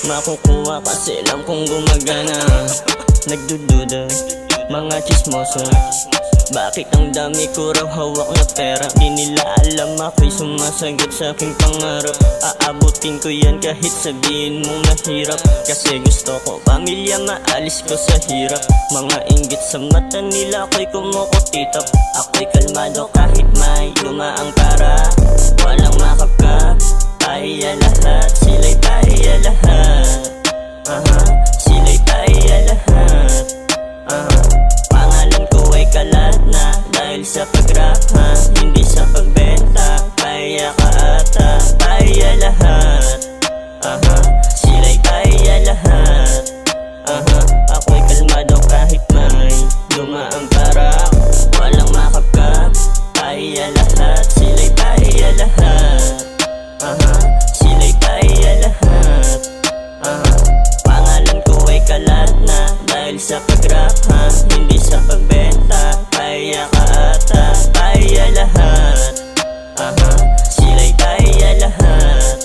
Makukuha kasi alam kong gumagana. Nagdududa, mga chismoso, bakit ang dami ko raw hawak na pera? Di nila alam ako'y sumasagot sa aking pangarap. Aabutin ko yan kahit sabihin mong mahirap, kasi gusto ko pamilya, maalis ko sa hirap. Mga inggit sa mata nila, ako'y kumukutitap. Ako'y kalmado kahit may dumaang para. Walang makapka, pahiya lahat, sila'y pahiya lahat. Sila'y pahiya lahat. Pangalan ko ay kalat na dahil sa pag-rap, hindi sa pagbenta. Pahiya ka ata, pahiya lahat. Sila'y pahiya lahat. Ako'y kalmado kahit may dumaang para. Walang makapka, pahiya lahat, sila'y pahiya lahat. Sila'y pahiya lahat. Pangalan ko ay kalat na dahil sa pag-rap, hindi sa pagbenta. Pahiya ka ata, pahiya lahat. Sila'y pahiya lahat.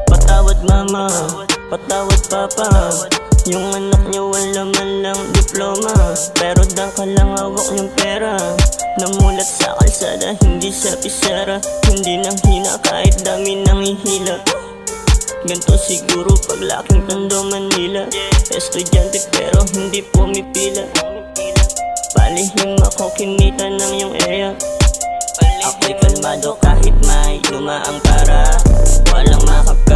Patawad mama, patawad papa, yung anak niyo wala man lang diploma, pero dangka lang hawak niyong pera. Namulat sa kalsada, hindi sa pisara, hindi nang hina kahit dami nang ihila. Ganto siguro paglaking Tondo, Manila. Estudyante pero hindi pumipila. Palihim ako, kinita ng yung area. Ako'y kalmado kahit may dumaang para. Walang makapag